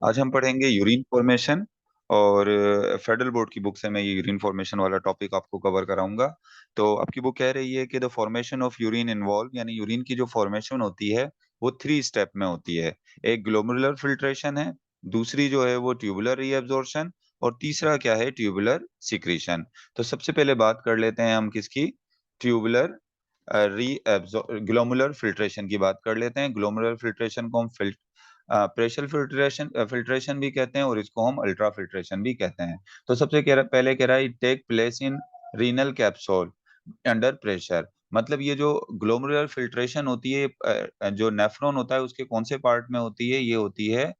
आज हम पढ़ेंगे यूरिन फॉर्मेशन। और फेडरल बोर्ड की बुक से मैं ये यूरिन फॉर्मेशन वाला टॉपिक आपको कवर कराऊंगा। तो आपकी बुक कह रही है कि the formation of urine involve, यानी यूरिन की जो फॉर्मेशन होती है वो 3 स्टेप में होती है। एक ग्लोमेरुलर फिल्ट्रेशन है, दूसरी जो है वो ट्यूबुलर रीअब्जॉर्प्शन, और तीसरा क्या है, ट्यूबुलर सिक्रीशन। तो सबसे पहले बात कर लेते हैं हम किसकी, ट्यूबुलर री ग्लोमुलर फिल्ट्रेशन की बात कर लेते हैं। ग्लोमुलर फिल्ट्रेशन को हम प्रेशर फिल्ट्रेशन भी कहते हैं, और इसको हम अल्ट्रा फिल्ट्रेशन भी कहते हैं। तो सबसे पहले कह रहा है take place in renal capsule under pressure. मतलब ये जो ग्लोमेरुलर फिल्ट्रेशन होती है, जो नेफ्रॉन होता है उसके कौन से पार्ट में होती है, ये होती है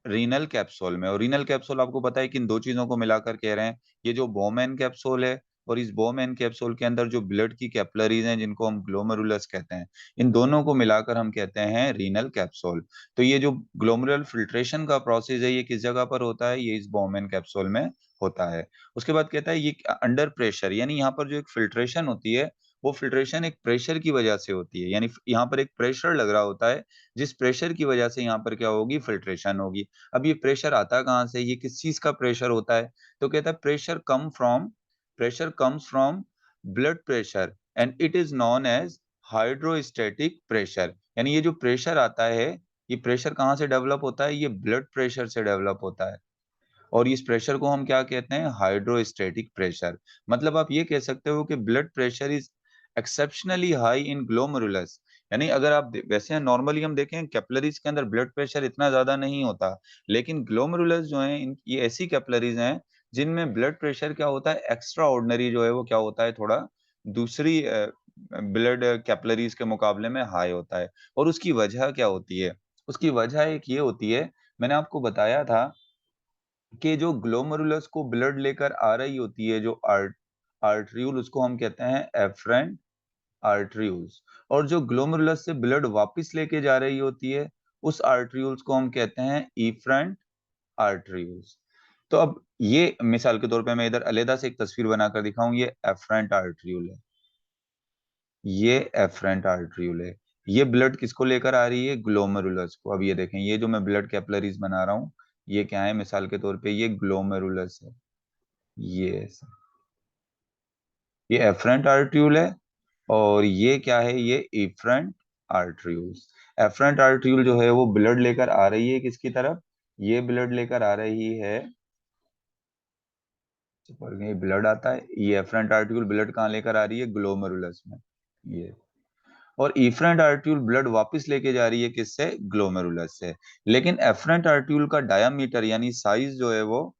रीनल कैप्सूल में। और रीनल कैप्सूल आपको पता है कि इन दो चीजों को मिलाकर कह रहे हैं। ये जो बोमेन कैप्सूल है, और इस बोमेन कैप्सूल के अंदर जो ब्लड की कैपिलरीज हैं जिनको हम ग्लोमेरुलस कहते हैं, इन दोनों को मिलाकर हम कहते हैं रीनल कैप्सूल। तो ये जो ग्लोमेरुलर फिल्ट्रेशन का प्रोसेस है ये किस जगह पर होता है, ये इस बोमेन कैप्सूल में होता है। उसके बाद कहता है ये अंडर प्रेशर, यानी यहाँ पर जो एक फिल्ट्रेशन होती है वो फिल्ट्रेशन एक प्रेशर की वजह से होती है। यानी यहाँ पर एक प्रेशर लग रहा होता है, जिस प्रेशर की वजह से यहाँ पर क्या होगी, फिल्ट्रेशन होगी। अब ये प्रेशर आता कहाँ से, ये किस चीज का प्रेशर होता है? तो कहता है pressure comes from blood pressure and it is known as hydrostatic pressure. यानी ये जो प्रेशर आता है, ये प्रेशर कहाँ से डेवलप होता है, ये ब्लड प्रेशर से डेवलप होता है। और इस प्रेशर को हम क्या कहते हैं, हाइड्रोस्टैटिक प्रेशर। मतलब आप ये कह सकते हो कि blood pressure is exceptionally high in glomerulus. यानी अगर आप वैसे नॉर्मली हम देखें कैपिलरीज के अंदर ब्लड प्रेशर इतना ज्यादा नहीं होता, लेकिन ग्लोमेरुलस जो है ये ऐसी कैपिलरीज हैं जिनमें ब्लड प्रेशर क्या होता है, एक्स्ट्रा ऑर्डिनरी जो है वो क्या होता है, थोड़ा दूसरी ब्लड कैपिलरीज के मुकाबले में हाई होता है। और उसकी वजह क्या होती है, उसकी वजह एक ये होती है, मैंने आपको बताया था कि जो ग्लोमेरुलस को ब्लड लेकर आ रही होती है, जो आर्टरियूल, उसको हम कहते हैं एफरेंट आर्टरियूल्स। और जो ग्लोमेरुलस से ब्लड वापस लेके जा रही होती है, उस आर्टरियूल्स को हम कहते हैं इफरेंट आर्टरियूल्स। तो अब ये मिसाल के तौर पे मैं इधर अलग से एक तस्वीर बनाकर दिखाऊं, ये एफरेंट आर्टरियूल है, ये एफरेंट आर्टरियूल है। ये ब्लड किसको लेकर आ रही है, ग्लोमेरुलस को। अब ये देखें, ये जो मैं ब्लड कैपिलरीज बना रहा हूँ, ये क्या है, मिसाल के तौर पे ये ग्लोमेरुलस है, ये ऐसा, ये एफरेंट आर्टरियूल है। और ये क्या है, ये इफरेंट आर्टरियूल्स। एफरेंट आर्टरियूल जो है वो ब्लड लेकर आ रही है किसकी तरफ, ये ब्लड लेकर आ रही है, ये ब्लड आता है, ये एफरेंट आर्टरियूल ब्लड कहाँ लेकर आ रही है, ग्लोमेरुलस में, ये। और इफरेंट आर्टरियूल ब्लड वापस लेके जा रही है किससे, ग्लोमेरुलस से। लेकिन एफरेंट आर्टरियूल का डायामीटर यानी साइज जो है वो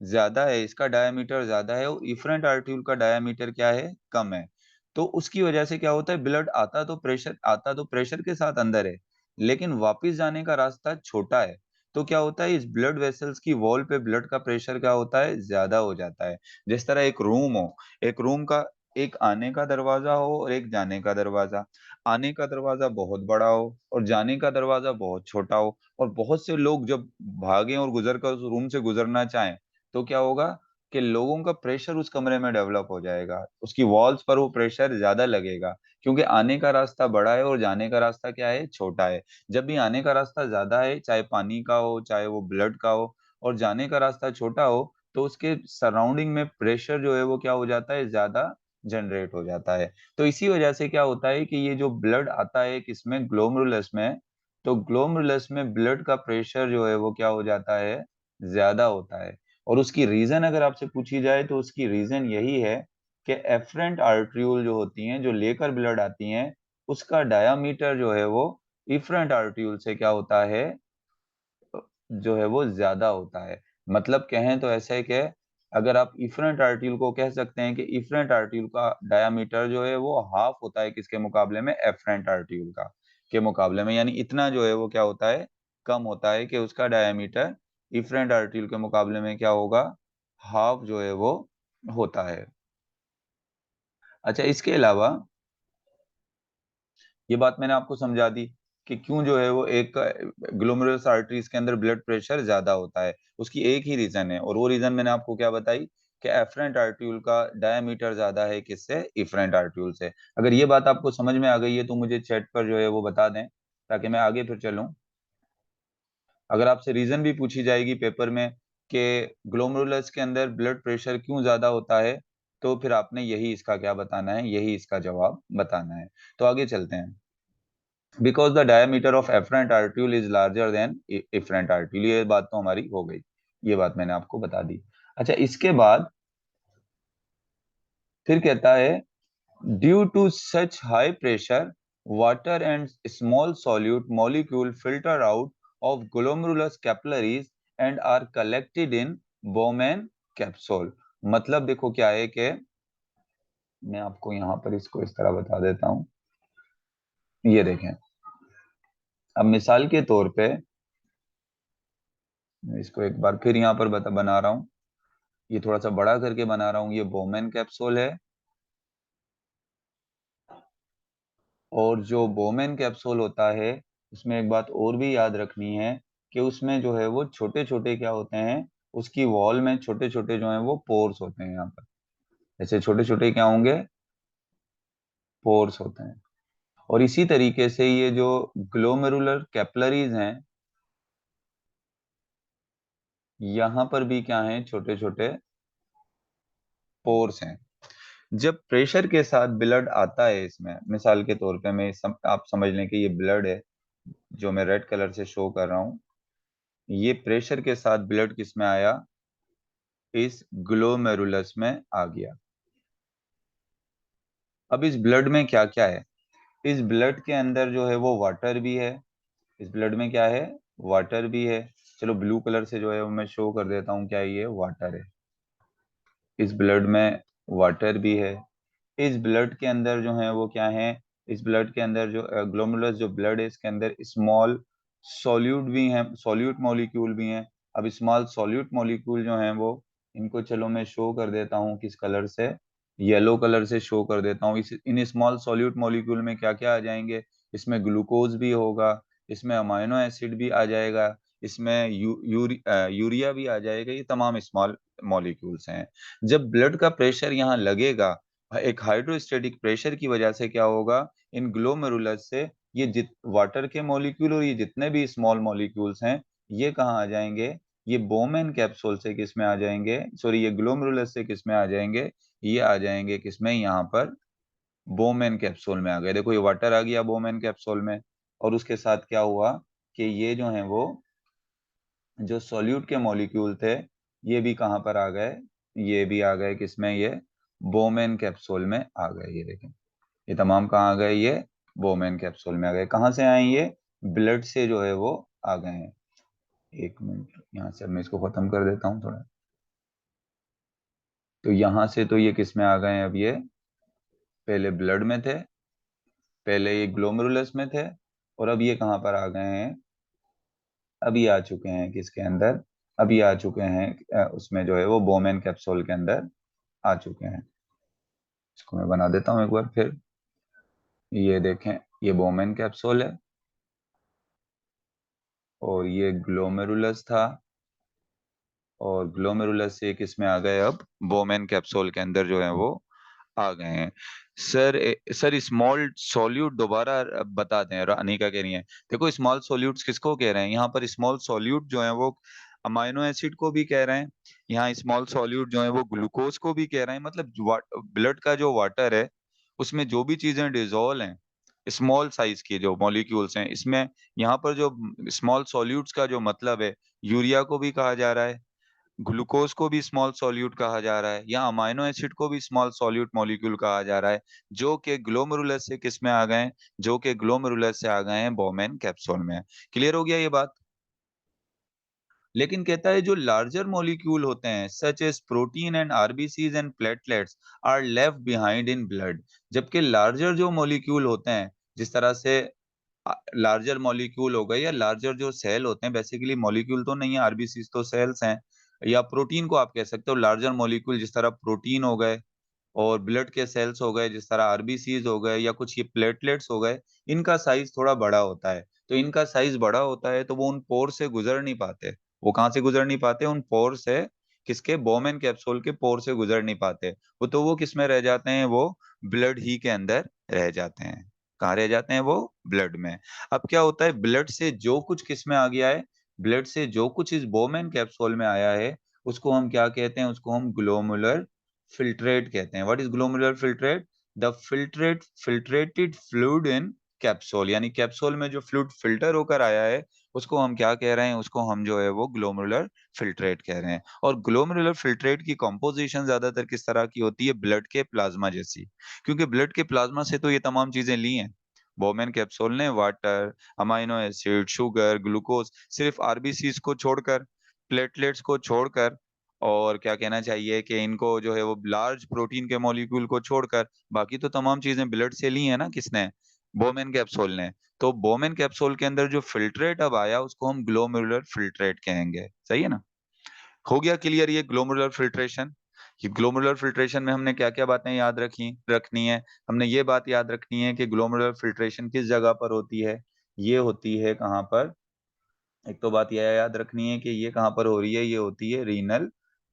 ज्यादा है, इसका डायामीटर ज्यादा है, और इफरेंट आर्टरियूल का डायामीटर क्या है, कम है। तो उसकी वजह से क्या होता है, ब्लड आता तो प्रेशर के साथ अंदर है, लेकिन वापस जाने का रास्ता छोटा है। तो क्या होता है, इस ब्लड वेसल्स की वॉल पे ब्लड का प्रेशर क्या होता है, ज्यादा हो जाता है। जिस तरह एक रूम हो, एक रूम का एक आने का दरवाजा हो और एक जाने का दरवाजा। आने का दरवाजा बहुत बड़ा हो और जाने का दरवाजा बहुत छोटा हो, और बहुत से लोग जब भागें और गुजर कर उस रूम से गुजरना चाहें, तो क्या होगा कि लोगों का प्रेशर उस कमरे में डेवलप हो जाएगा, उसकी वॉल्स पर वो प्रेशर ज्यादा लगेगा, क्योंकि आने का रास्ता बड़ा है और जाने का रास्ता क्या है, छोटा है। जब भी आने का रास्ता ज्यादा है, चाहे पानी का हो चाहे वो ब्लड का हो, और जाने का रास्ता छोटा हो, तो उसके सराउंडिंग में प्रेशर जो है वो क्या हो जाता है, ज्यादा जनरेट हो जाता है। तो इसी वजह से क्या होता है कि ये जो ब्लड आता है किसमें, ग्लोमेरुलस में, तो ग्लोमेरुलस में ब्लड का प्रेशर जो है वो क्या हो जाता है, ज्यादा होता है। और उसकी रीजन अगर आपसे पूछी जाए तो उसकी रीजन यही है कि एफरेंट आर्टरियूल जो होती हैं, जो लेकर ब्लड आती हैं, उसका डायामीटर जो है वो इफरेंट आर्टरियूल से क्या होता है, जो है वो ज्यादा होता है। मतलब कहें तो ऐसा है कि अगर आप इफरेंट आर्टिकल को कह सकते हैं कि इफरेंट आर्टिकल का डायामीटर जो है वो हाफ होता है किसके मुकाबले में, एफरेंट आर्टिकल का के मुकाबले में। यानी इतना जो है वो क्या होता है, कम होता है कि उसका डायामीटर इफरेंट आर्टिकल के मुकाबले में क्या होगा, हाफ जो है वो होता है। अच्छा, इसके अलावा ये बात मैंने आपको समझा दी कि क्यों जो है वो एक ग्लोमेरुलस आर्टरीज के अंदर ब्लड प्रेशर ज्यादा होता है। उसकी एक ही रीजन है, और वो रीजन मैंने आपको क्या बताई कि एफरेंट आर्ट्यूल का डायमीटर ज्यादा है किससे, इफरेंट आर्ट्यूल से। अगर ये बात आपको समझ में आ गई है तो मुझे चैट पर जो है वो बता दें, ताकि मैं आगे फिर चलूं। अगर आपसे रीजन भी पूछी जाएगी पेपर में कि ग्लोमेरुलस के अंदर ब्लड प्रेशर क्यों ज्यादा होता है, तो फिर आपने यही इसका क्या बताना है, यही इसका जवाब बताना है। तो आगे चलते हैं। Because the diameter of afferent arteriole is larger than efferent arteriole, ये बात तो हमारी हो गई, ये बात मैंने आपको बता दी। अच्छा, इसके बाद फिर कहता है due to such high pressure water and small solute molecule filter out of glomerulus capillaries and are collected in Bowman capsule. मतलब देखो क्या है कि मैं आपको यहां पर इसको इस तरह बता देता हूं। ये देखें, अब मिसाल के तौर पे मैं इसको एक बार फिर यहाँ पर बना रहा हूँ, ये थोड़ा सा बड़ा करके बना रहा हूँ। ये बोमेन कैप्सूल है, और जो बोमेन कैप्सूल होता है उसमें एक बात और भी याद रखनी है कि उसमें जो है वो छोटे छोटे क्या होते हैं, उसकी वॉल में छोटे छोटे जो है वो पोर्स होते हैं। यहाँ पर ऐसे छोटे छोटे क्या होंगे, पोर्स होते हैं। और इसी तरीके से ये जो ग्लोमेरुलर कैपिलरीज हैं, यहाँ पर भी क्या है, छोटे छोटे पोर्स हैं। जब प्रेशर के साथ ब्लड आता है इसमें, मिसाल के तौर पे आप समझ लें कि ये ब्लड है जो मैं रेड कलर से शो कर रहा हूँ। ये प्रेशर के साथ ब्लड किस में आया, इस ग्लोमेरुलस में आ गया। अब इस ब्लड में क्या क्या है, इस ब्लड के अंदर जो है वो वाटर भी है। इस ब्लड में क्या है, वाटर भी है। चलो ब्लू कलर से जो है वो मैं शो कर देता हूँ, क्या ये वाटर है। इस ब्लड में वाटर भी है। इस ब्लड के अंदर जो है वो क्या है, इस ब्लड के अंदर जो ग्लोमेरुलस जो ब्लड है इसके अंदर स्मॉल सॉल्यूट भी हैं, सॉल्यूट मॉलिक्यूल भी हैं। अब स्मॉल सॉल्यूट मॉलिक्यूल जो हैं वो, इनको चलो मैं शो कर देता हूँ किस कलर से, येलो कलर से शो कर देता हूँ। इस इन स्मॉल सॉल्यूट मॉलिक्यूल में क्या क्या आ जाएंगे, इसमें ग्लूकोज भी होगा, इसमें अमाइनो एसिड भी आ जाएगा, इसमें यूरिया भी आ जाएगा। ये तमाम स्मॉल मॉलिक्यूल्स हैं। जब ब्लड का प्रेशर यहाँ लगेगा, एक हाइड्रोस्टेटिक प्रेशर की वजह से क्या होगा, इन ग्लोमेरुलस से ये जित वाटर के मॉलिक्यूल और ये जितने भी स्मॉल मॉलिक्यूल्स हैं, ये कहाँ आ जाएंगे, ये बोमेन कैप्सूल से किस में आ जाएंगे, सॉरी ये ग्लोमेरुलस से किस में आ जाएंगे, ये आ जाएंगे किसमें, यहाँ पर बोमेन कैप्सूल में आ गए। देखो ये वाटर आ गया बोमेन कैप्सूल में, और उसके साथ क्या हुआ कि ये जो है वो जो सॉल्यूट के मॉलिक्यूल थे, ये भी कहाँ पर आ गए, ये भी आ गए किसमें, ये बोमेन कैप्सूल में आ गए। ये देखें, ये तमाम कहाँ आ गए, ये बोमेन कैप्सूल में आ गए। कहाँ से आए ये, ब्लड से जो है वो आ गए हैं। एक मिनट, यहाँ से मैं इसको खत्म कर देता हूँ थोड़ा। तो यहाँ से तो ये किस में आ गए हैं, अब ये पहले ब्लड में थे, पहले ये ग्लोमेरुलस में थे, और अब ये कहाँ पर आ गए हैं, अभी आ चुके हैं किसके अंदर, अभी आ चुके हैं उसमें जो है वो बोमेन कैप्सूल के अंदर आ चुके हैं। इसको मैं बना देता हूँ एक बार फिर। ये देखें, ये बोमेन कैप्सूल है, और ये ग्लोमेरुलस था, और ग्लोमेरुलस से किस में आ गए, अब बोमेन कैप्सूल के अंदर जो है वो आ गए हैं। सर स्मॉल सॉल्यूट दोबारा बता दें, अनिका कह रही है। देखो स्मॉल सॉल्यूट्स किसको कह रहे हैं, यहाँ पर स्मॉल सॉल्यूट जो है वो अमाइनो एसिड को भी कह रहे हैं, यहाँ स्मॉल सॉल्यूट जो है वो ग्लूकोज को भी कह रहे हैं। मतलब ब्लड का जो वाटर है उसमें जो भी चीजें डिजोल्व हैं, स्मॉल साइज के जो मॉलिक्यूल्स हैं इसमें, यहाँ पर जो स्मॉल सॉल्यूट्स का जो मतलब है, यूरिया को भी कहा जा रहा है, ग्लूकोज को भी स्मॉल सॉल्यूट कहा जा रहा है, या अमाइनो एसिड को भी स्मॉल सॉल्यूट मॉलिक्यूल कहा जा रहा है, जो कि ग्लोमेरुलस से किस में आ गए हैं, जो कि ग्लोमेरुलस से आ गए हैं बोमेन कैप्सूल में। क्लियर हो गया ये बात। लेकिन कहता है जो लार्जर मॉलिक्यूल होते हैं such as protein and RBCs and platelets are left behind in blood. जबकि लार्जर जो मॉलिक्यूल होते हैं, जिस तरह से लार्जर मॉलिक्यूल हो गए या लार्जर जो सेल होते हैं, बेसिकली मॉलिक्यूल तो नहीं है, आरबीसी तो सेल्स हैं, या प्रोटीन को आप कह सकते हो लार्जर मॉलिक्यूल, जिस तरह प्रोटीन हो गए और ब्लड के सेल्स हो गए, जिस तरह आरबीसीज हो गए या कुछ ये प्लेटलेट्स हो गए, इनका साइज थोड़ा बड़ा होता है। तो इनका साइज बड़ा होता है तो वो उन पोर से गुजर नहीं पाते। वो कहाँ से गुजर नहीं पाते, उन पोर से, किसके, बोमेन कैप्सूल के पोर से गुजर नहीं पाते। वो किस में रह जाते हैं, वो ब्लड ही के अंदर रह जाते हैं। कहाँ रह जाते हैं वो, ब्लड में। अब क्या होता है, ब्लड से जो कुछ किस में आ गया है, ब्लड से जो कुछ इस बोमेन कैप्सूल में आया है, उसको हम क्या कहते हैं? उसको हम ग्लोमुलर फिल्ट्रेट कहते हैं। What is glomerular filtrate? The filtrated fluid in capsule, यानी कैप्सूल में जो फ्लूइड फ़िल्टर होकर आया है, उसको हम क्या कह रहे हैं? उसको हम जो है वो ग्लोमुलर फिल्ट्रेट कह रहे हैं। और ग्लोमेरुलर फिल्ट्रेट की कंपोज़िशन ज़्यादातर किस तरह की होती है? ब्लड के प्लाज़्मा जैसी। क्योंकि ब्लड के प्लाज़्मा से तो ये तमाम चीज़ें ली हैं। बोमेन कैप्सूल ने water, amino acid, sugar, glucose सिर्फ़ आरबीसीज़ को छोड़कर, प्लेटलेट्स को छोड़कर और क्या कहना चाहिए कि इनको जो है वो लार्ज प्रोटीन के मॉलिक्यूल को छोड़कर, बाकी तो तमाम चीज़ें ब्लड से ली हैं ना किसने? बोमेन कैप्सूल ने। तो बोमेन कैप्सूल के अंदर जो फ़िल्ट्रेट अब आया उसको हम ग्लोमेरुलर फ़िल्ट्रेट कहेंगे। सही है ना? हो गया क्लियर ये ग्लोमेरुलर फ़िल्ट्रेशन? ये ग्लोमेरुलर फ़िल्ट्रेशन में हमने क्या-क्या बातें याद रखनी है? हमने ये बात याद रखनी है कि ग्लोमेरुलर फ़िल्ट्रेशन किस जगह पर होती है? ये होती है कहाँ पर? एक तो बात ये याद रखनी है कि ये कहाँ पर हो रही है? ये होती है रीनल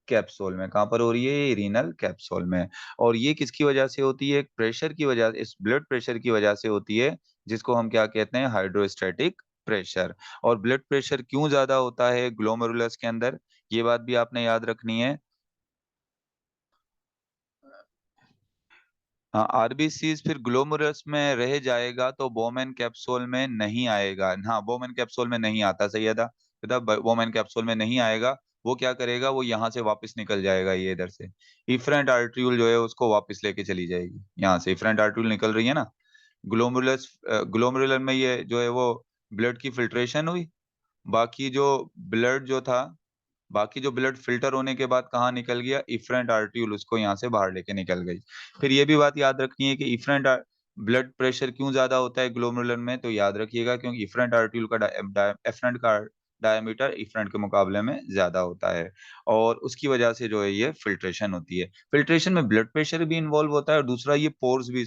कैप्सूल में। कहाँ पर हो रही है? ये रीनल कैप्सूल में। और ये किसकी वजह से होती है? एक प्रेशर की वजह इस ब्लड प्रेशर की वजह से होती है, जिसको हम क्या कहते हैं? Hydrostatic pressure. और ब्लड प्रेशर क्यों ज़्यादा होता है ग्लोमेरुलस के अंदर? ये बात भी आपने याद रखनी है। हाँ, आरबीसीज़ फिर ग्लोमेरुलस में रह जाएगा तो बोमेन कैप्सूल में नहीं आएगा। हाँ, बोमेन कैप्सूल में नहीं आता सैयदा, बेटा ब बोमेन कैप्सूल में नहीं आएगा। वो क्या करेगा, वो यहाँ से वापस निकल जाएगा ये इधर से। इफ़रेंट आर्टरियोल जो है उसको वापस लेके चली जाएगी। यहाँ से इफ़रेंट आर्टरियोल निकल रही है ना, ग्लोमेरुलर में ये जो है वो ब्लड की फ़िल्ट्रेशन हुई। बाकी जो ब्लड जो था बाकी जो ब्लड फ़िल्टर होने के बाद कहाँ निकल गया, इफ़रेंट आर्टरियोल उसको यहाँ से बाहर लेके निकल गई। फिर ये भी बात याद रखनी है कि ब्लड प्रेशर क्यों ज़्यादा होता है ग्लोमेरुलर में, तो याद रखिएगा क्योंकि इफ़रेंट आर्टरियोल का एफ़रेंट का डायमीटर इफ़रेंट के मुकाबले में ज़्यादा होता है और उसकी वजह से जो है ये फ़िल्ट्रेशन होती है। फ़िल्ट्रेशन में ब्लड प्रेशर भी इन्वॉल्व होता है और दूसरा ये पोर्स भी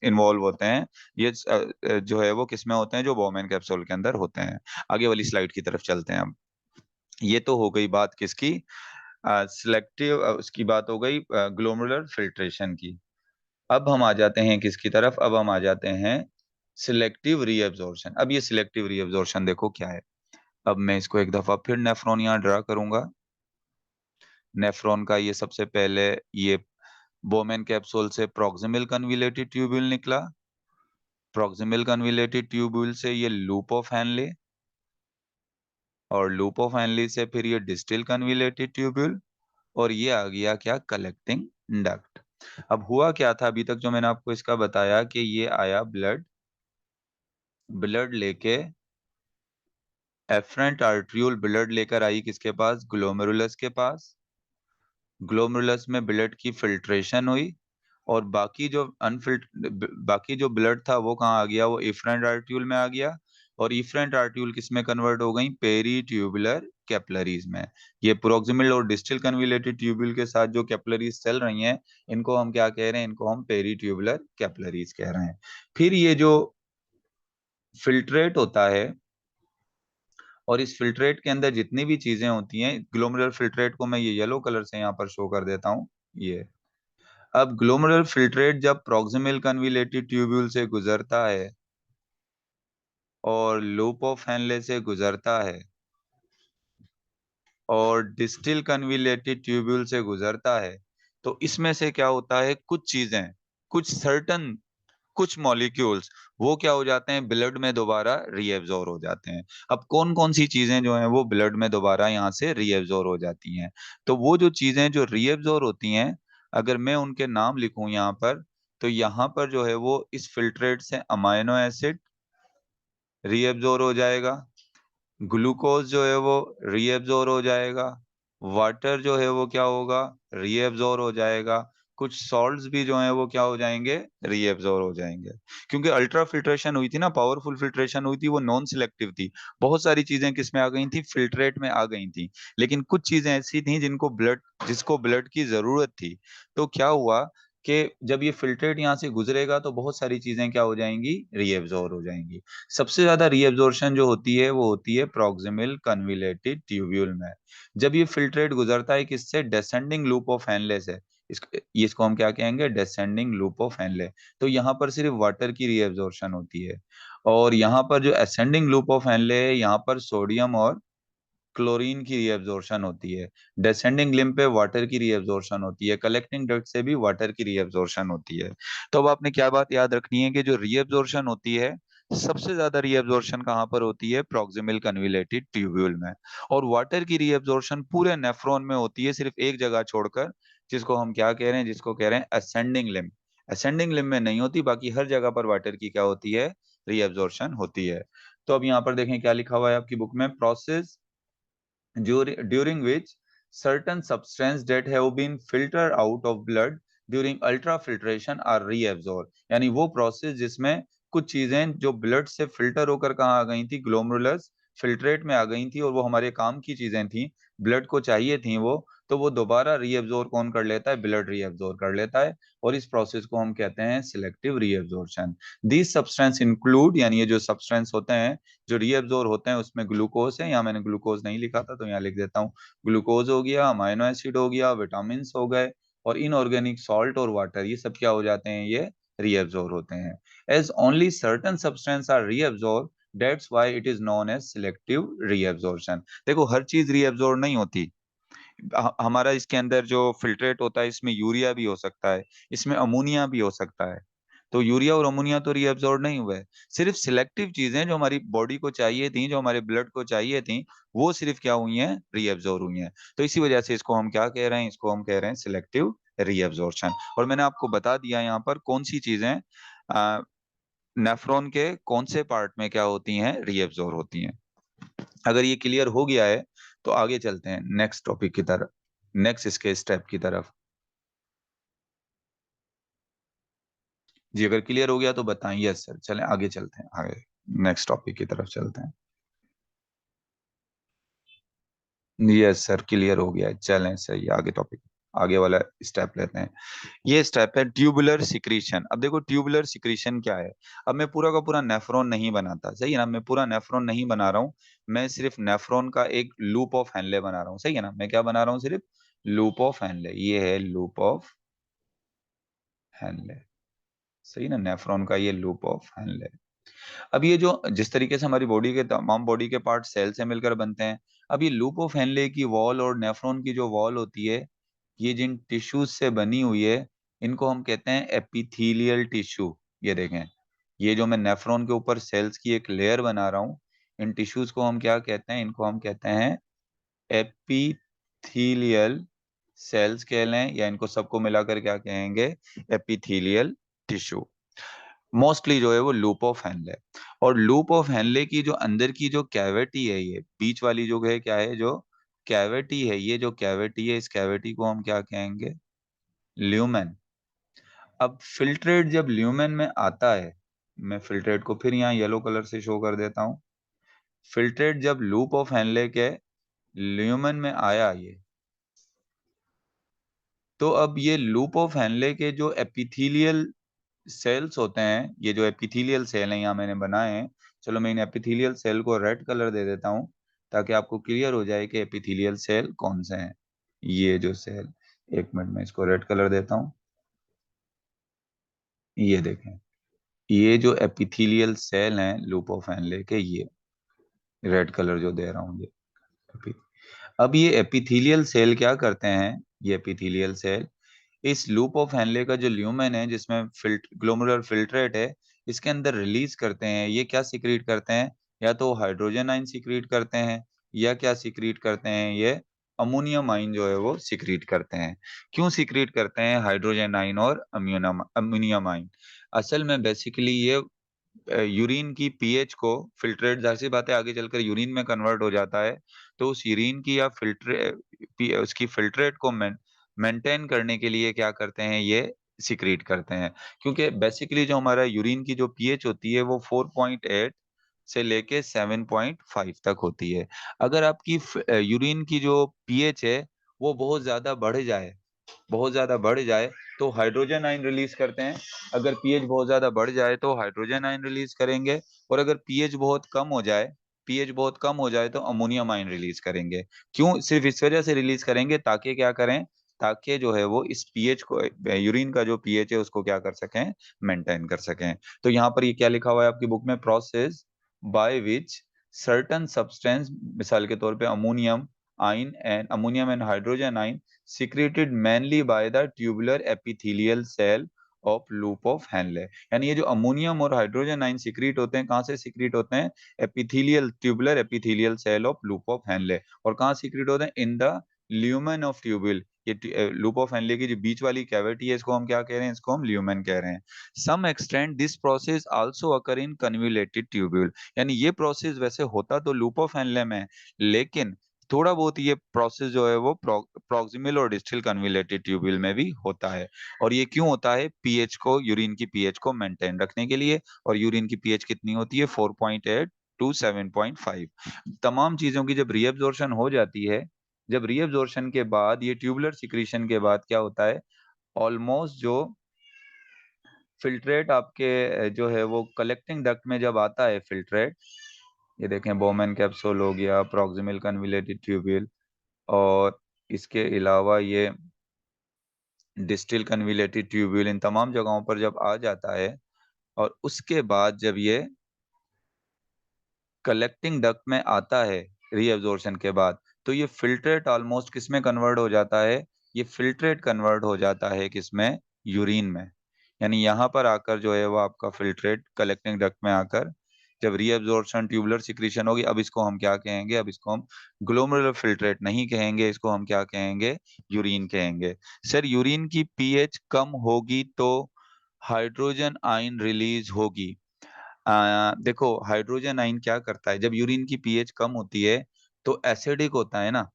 इन्वॉल्व होते हैं। जो है वो किसमें होते हैं, जो बोवेन कैप्सूल के अंदर होते हैं। आगे वाली स्लाइड की तरफ चलते हैं अब। ये तो हो गई बात किसकी? उसकी बात हो गई ग्लोमेरुलर फ़िल्ट्रेशन की। अब हम आ जाते हैं किसकी तरफ? अब हम आ जाते हैं सिलेक्टिव रीअब्ज़ॉर्प्शन। अब ये सिलेक्टिव रीअब्ज़ॉर्प्शन देखो क्या है? अब मैं इसको एक दफ़ा फिर नेफ्रॉन यहाँ ड्रा करूँगा। नेफ्रॉन का ये सबसे पहले ये बोवेन कैप्सूल से प्रॉक्सिमल कन्विलेटेड ट्यूब्यूल निकला। प्रॉक्सिमल कन्विलेटेड ट्यूब्यूल से ये लूप ऑफ हैनले और लूप ऑफ हैनले से फिर ये डिस्टल कन्विलेटेड ट्यूब्यूल और ये आ गया क्या? Collecting duct. अब हुआ क्या था अभी तक जो मैंने आपको इसका बताया कि ये आया ब्लड ब्लड लेके एफरेंट आर्टरियोल ब्लड लेकर आई किसके पास? ग्लोमेरुलस के पास। ग्लोमेरुलस में ब्लड की फ़िल्ट्रेशन हुई और बाकी जो ब्लड था वो कहाँ आ गया? वो इफ़रेंट आर्टरियोल में आ गया और इफ़रेंट आर्टरियोल किसमें कन्वर्ट हो गई? पेरीट्यूबुलर कैपिलरीज़ में। ये प्रॉक्सिमल और डिस्टल कन्विलेटेड ट्यूब्यूल के साथ जो कैपिलरीज़ चल रही हैं, इनको हम क्या कह रहे हैं? इनको हम पेरीट्यूबुलर कैपिलरीज़ कह रहे हैं। फिर ये जो फ़िल्ट्रेट होता है और इस फ़िल्ट्रेट के अंदर जितनी भी चीज़ें होती हैं, ग्लोमेरुलर फ़िल्ट्रेट को मैं ये येलो कलर से यहाँ पर शो कर देता हूँ, ये। अब ग्लोमेरुलर फ़िल्ट्रेट जब प्रॉक्सिमल कन्विलेटेड ट्यूब्यूल से गुज़रता है और लूप ऑफ हैनले से गुज़रता है और डिस्टल कन्विलेटेड ट्यूब्यूल से गुज़रता है, तो इसमें से क्या होता है कुछ चीज़ें, कुछ मॉलिक्यूल्स वो क्या हो जाते हैं ब्लड में दोबारा रीएब्ज़ॉर्ब हो जाते हैं। अब कौन-कौन सी चीज़ें जो हैं वो ब्लड में दोबारा यहाँ से रीएब्ज़ॉर्ब हो जाती हैं। तो वो जो चीज़ें जो रीएब्ज़ॉर्ब होती हैं, अगर मैं उनके नाम लिखूँ यहाँ पर, तो यहाँ पर जो है वो इस फ़िल्ट्रेट से अमाइनो एसिड रीएब्ज़ॉर्ब हो जाएगा। ग्लूकोज़ जो है वो रीएब्ज़ॉर्ब हो जाएगा, वाटर जो है वो क्या होगा रीएब्ज़ॉर्ब हो जाएगा, कुछ सॉल्ट्स भी जो हैं वो क्या हो जाएँगे रीएब्ज़ॉर्ब हो जाएँगे। क्योंकि अल्ट्रा फ़िल्ट्रेशन हुई थी ना, पावरफुल फ़िल्ट्रेशन हुई थी, वो नॉन सिलेक्टिव थी। बहुत सारी चीज़ें किसमें आ गई थी फ़िल्ट्रेट में आ गई थी। लेकिन कुछ चीज़ें ऐसी थी जिसको ब्लड की ज़रूरत थी। तो क्या हुआ कि जब ये फ़िल्ट्रेट यहाँ से गुज़रेगा तो बहुत सारी चीज़ें क्या हो जाएँगी रीएब्ज़ॉर्ब हो जाएँगी। सबसे ज़्यादा रीअब्ज़ॉर्प्शन जो होती है, वो होती है प्रॉक्सिमल कन्विलेटेड ट्यूब्यूल में। जब ये फ़िल्ट्रेट गुज़रता है किससे? डेसेंडिंग लूप ऑफ हैनले से। इसको हम क्या कहेंगे? डेसेंडिंग लूप ऑफ हैनले। तो यहाँ पर सिर्फ़ वाटर की रीअब्ज़ॉर्प्शन होती है और यहाँ पर जो असेंडिंग लूप ऑफ हैनले है, यहाँ पर सोडियम और क्लोरीन की रीएब्जॉर्प्शन होती है। डिसेंडिंग लिम्ब पे वाटर की रीएब्जॉर्प्शन होती है। कलेक्टिंग डक्ट से भी वाटर की रीएब्जॉर्प्शन होती है। तो अब आपने क्या बात याद रखनी है कि जो रीएब्जॉर्प्शन होती है, सबसे ज्यादा रीएब्जॉर्प्शन कहाँ पर होती है? प्रॉक्सिमल कन्विलेटेड ट्यूब्यूल में। और वाटर की रीएब्जॉर्प्शन पूरे नेफ्रॉन में होती है, सिर्फ एक जगह छोड़कर, जिसको हम क्या कह रहे हैं? जिसको कह रहे हैं असेंडिंग लिम्ब। असेंडिंग लिम्ब में नहीं होती, बाकी हर जगह पर वाटर की क्या होती है? रीएब्जॉर्प्शन होती है। तो अब यहाँ पर देखें क्या लिखा हुआ है आपकी बुक में, process during which certain substance that have been filtered out of blood during ultrafiltration are reabsorbed। यानी वो प्रोसेस जिसमें कुछ चीजें जो ब्लड से फिल्टर होकर कहाँ आ गई थी? ग्लोमेरुलस फिल्ट्रेट में आ गई थी, और वो हमारे काम की चीजें थी, ब्लड को चाहिए थी वो, तो वो दोबारा रीएब्जॉर्ब कौन कर लेता है? ब्लड रीएब्जॉर्ब कर लेता है। और इस प्रोसेस को हम कहते हैं selective reabsorption. These substance include, यानी ये जो सब्सटेंस होते हैं जो रीएब्जॉर्ब होते हैं, उसमें ग्लूकोज है, यहाँ मैंने ग्लूकोज नहीं लिखा था तो यहाँ लिख देता हूँ। ग्लूकोज हो गया, अमाइनो एसिड हो गया, विटामिन हो गए, और इनऑर्गेनिक सॉल्ट और वाटर, ये सब क्या हो जाते हैं? ये रीएब्जॉर्ब होते हैं। As only certain substance are reabsorb, that's why it is known as selective reabsorption. देखो, हर चीज रीएब्जॉर्ब नहीं होती। हमारा इसके अंदर जो फिल्ट्रेट होता है, इसमें यूरिया भी हो सकता है, इसमें अमोनिया भी हो सकता है। तो यूरिया और अमोनिया तो रीअब्सॉर्ब नहीं हुए। सिर्फ सिलेक्टिव चीजें जो हमारी बॉडी को चाहिए थी, जो हमारे ब्लड को चाहिए थी, वो सिर्फ क्या हुई हैं? रीअब्सॉर्ब हुई हैं। तो इसी वजह से इसको हम क्या कह रहे हैं? इसको हम कह रहे हैं सिलेक्टिव रीअब्सॉर्प्शन। और मैंने आपको बता दिया यहाँ पर कौन सी चीजें नेफ्रॉन के कौन से पार्ट में क्या होती हैं? रीअब्सॉर्ब होती हैं। अगर ये क्लियर हो गया है तो आगे चलते हैं नेक्स्ट टॉपिक की तरफ, नेक्स्ट इसके स्टेप की तरफ। जी, अगर क्लियर हो गया तो बताएं। यस सर, चलें आगे चलते हैं, आगे नेक्स्ट टॉपिक की तरफ चलते हैं। यस सर, क्लियर हो गया है, चलें सही, आगे टॉपिक, आगे वाला स्टेप लेते हैं। ये स्टेप है ट्यूबुलर सिक्रीशन। अब देखो ट्यूबुलर सिक्रीशन क्या है। अब मैं पूरा का पूरा नेफ्रॉन नहीं बनाता, सही है ना, मैं पूरा नेफ्रॉन नहीं बना रहा हूँ। मैं सिर्फ नेफ्रॉन का एक लूप ऑफ हेनले बना रहा हूँ, सही है ना। मैं क्या बना रहा हूँ? सिर्फ लूप ऑफ हेनले। ये है लूप ऑफ हेनले, सही ना, नेफ्रॉन का ये लूप ऑफ हेनले। अब ये जो जिस तरीके से हमारी बॉडी के तमाम बॉडी के पार्ट सेल से मिलकर बनते हैं, अब ये लूप ऑफ हेनले की वॉल और नेफ्रॉन की जो वॉल होती है, ये जिन टिश्यूज से बनी हुई है, इनको हम कहते हैं एपिथेलियल टिश्यू। ये देखें, ये जो मैं नेफ्रॉन के ऊपर सेल्स की एक लेयर बना रहा हूँ, इन टिश्यूज को हम क्या कहते हैं? इनको हम कहते हैं एपिथेलियल सेल्स कह लें, या इनको सबको मिलाकर क्या कहेंगे? Epithelial tissue. मोस्टली जो है वो लूप ऑफ हेनले। और लूप ऑफ हेनले की जो अंदर की जो कैविटी है, ये बीच वाली जो है क्या है? जो कैविटी है, ये जो कैविटी है, इस कैविटी को हम क्या कहेंगे? ल्यूमेन। अब फिल्ट्रेट जब ल्यूमेन में आता है, मैं फिल्ट्रेट को फिर यहाँ येलो कलर से शो कर देता हूँ। फिल्ट्रेट जब लूप ऑफ हेनले के ल्यूमेन में आया ये, तो अब ये लूप ऑफ हेनले के जो एपिथेलियल सेल्स होते हैं, ये जो एपिथेलियल सेल हैं यहाँ मैंने बनाए हैं, चलो मैं इन एपिथेलियल सेल को रेड कलर दे देता हूँ, ताकि आपको क्लियर हो जाए कि एपिथेलियल सेल कौन से हैं। ये जो सेल, एक मिनट में इसको रेड कलर देता हूँ। ये देखें, ये जो एपिथेलियल सेल हैं लूप ऑफ हेनले के, ये रेड कलर जो दे रहा हूँ ये अब ये एपिथेलियल सेल क्या करते हैं? ये एपिथेलियल सेल इस लूप ऑफ हेनले का जो ल्यूमेन है, जिसमें ग्लोमेरुलर फिल्ट्रेट है, इसके अंदर रिलीज करते हैं। ये क्या सीक्रेट करते हैं? या तो हाइड्रोजन आइन सीक्रेट करते हैं, या क्या सीक्रेट करते हैं? ये अमोनियम आइन जो है वो सीक्रेट करते हैं। क्यों सीक्रेट करते हैं हाइड्रोजन आइन और अमोनियम आइन? असल में बेसिकली ये यूरिन की पीएच को फिल्ट्रेट, जाहिर सी बात है आगे चलकर यूरिन में कन्वर्ट हो जाता है, तो उस यूरिन की या उसकी फिल्ट्रेट को मेंटेन करने के लिए क्या करते हैं? ये सिक्रीट करते हैं। क्योंकि बेसिकली जो हमारा यूरिन की जो पीएच होती है वो 4.8 से लेके 7.5 तक होती है। अगर आपकी यूरिन की जो पीएच है वो बहुत ज्यादा बढ़ जाए तो हाइड्रोजन आयन रिलीज करते हैं। अगर पीएच बहुत ज्यादा बढ़ जाए तो हाइड्रोजन आयन रिलीज करेंगे। और अगर पीएच बहुत कम हो जाए तो अमोनियम आयन रिलीज करेंगे। क्यों? सिर्फ इस वजह से रिलीज करेंगे ताकि क्या करें? ताकि जो है वो इस पीएच को, यूरिन का जो पीएच है उसको क्या कर सकें? मेंटेन कर सकें। तो यहाँ पर ये क्या लिखा हुआ है आपकी बुक में? Process by which certain substance मिसाल के तौर पे ammonium and hydrogen ion secreted mainly by the tubular epithelial cell of loop of Henle. यानी ये जो अमोनियम और हाइड्रोजन आयन सिक्रीट होते हैं, कहाँ से सिक्रीट होते हैं? Epithelial tubular epithelial cell of loop of Henle. और कहाँ सिक्रीट होते हैं? In the lumen of tubule. ये लूप ऑफ हेनले की जो बीच वाली कैविटी है, इसको हम क्या कह रहे हैं? इसको हम ल्यूमेन कह रहे हैं। Some extent this process also occur in convoluted tubule. यानी ये प्रोसेस वैसे होता तो लूप ऑफ हेनले में है, लेकिन थोड़ा बहुत ये प्रोसेस जो है वो प्रॉक्सिमल और डिस्टल कन्वोल्यूटेड ट्यूब्यूल में भी होता है। और ये क्यों होता है? पीएच को, यूरिन की पीएच को मेंटेन रखने के लिए। और यूरिन की पीएच कितनी होती है? 4.8 टू 7.5। तमाम चीजों की जब रीअब्जॉर्प्शन हो जाती है, जब रीअब्जॉर्प्शन के बाद ये ट्यूबुलर सिक्रीशन के बाद क्या होता है? ऑलमोस्ट जो फ़िल्ट्रेट आपके जो है वो कलेक्टिंग डक्ट में जब आता है फ़िल्ट्रेट, ये देखें बोमेन कैप्सूल हो गया, प्रॉक्सिमल कन्वोल्यूटेड ट्यूब्यूल, और इसके अलावा ये डिस्टल कन्वोल्यूटेड ट्यूब्यूल, इन तमाम जगहों पर जब आ जाता है और उसके बाद जब ये कलेक्टिंग डक्ट में आता है रीअब्ज़ॉर्प्शन के बाद, तो ये फ़िल्ट्रेट ऑलमोस्ट किसमें कन्वर्ट हो जाता है? ये फ़िल्ट्रेट कन्वर्ट हो जाता है किसमें? यूरिन में। यानी यहाँ पर आकर जो है वो आपका फ़िल्ट्रेट कलेक्टिंग डक्ट में आकर जब रीअब्ज़ॉर्प्शन ट्यूबुलर सिक्रीशन होगी, अब इसको हम क्या कहेंगे? अब इसको हम ग्लोमेरुलर फ़िल्ट्रेट नहीं कहेंगे, इसको हम क्या कहेंगे? यूरिन कहेंगे। सर यूरिन की पीएच कम होगी तो हाइड्रोजन आयन रिलीज़ होगी। देखो हाइड्रोजन आयन क्या करता है, जब यूरिन की पीएच कम होती है, तो एसिडिक होता है ना?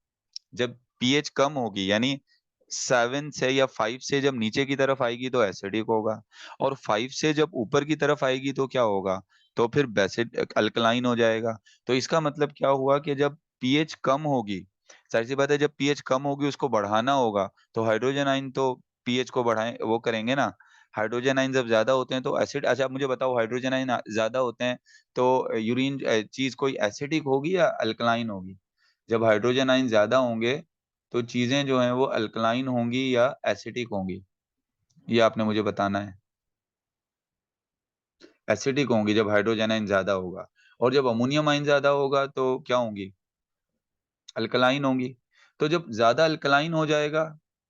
जब पीएच कम होगी यानी 7 से या 5 से जब नीचे की तरफ आएगी तो एसिडिक होगा, और 5 से जब ऊपर की तरफ आएगी तो क्या होगा? तो फिर बेसिड अल्कलाइन हो जाएगा। तो इसका मतलब क्या हुआ कि जब पीएच कम होगी, ज़ाहिर-सी बात है जब पीएच कम होगी उसको बढ़ाना होगा, तो हाइड्रोजन आयन तो पीएच को बढ़ाएँ वो करेंगे ना। हाइड्रोजन आयन जब ज़्यादा होते हैं तो एसिड, अच्छा आप मुझे बताओ हाइड्रोजन आयन ज़्यादा होते हैं तो यूरिन चीज़ कोई एसिडिक होगी या अल्कलाइन होगी? जब हाइड्रोजन आयन ज़्यादा होंगे, तो चीज़ें जो हैं वो अल्कलाइन होंगी या एसिडिक होंगी? ये आपने मुझे बताना है। एसिडिक होंगी जब हाइड्रोजन आयन ज़्यादा होगा, और जब अमोनियम आयन ज़्यादा होगा तो क्या होंगी? अल्कलाइन होंगी। तो जब ज़्यादा अल्कलाइन हो जाएगा,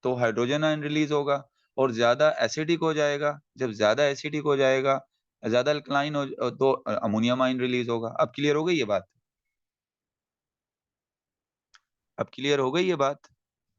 तो हाइड्रोजन आयन रिलीज़ होगा, और ज़्यादा एसिडिक हो जाएगा, जब ज़्यादा एसिडिक हो जाएगा, ज़्यादा अल्कलाइन तो अमोनियम आयन रिलीज़ होगा। अब क्लियर हो गई ये बात? अब क्लियर हो गई ये बात?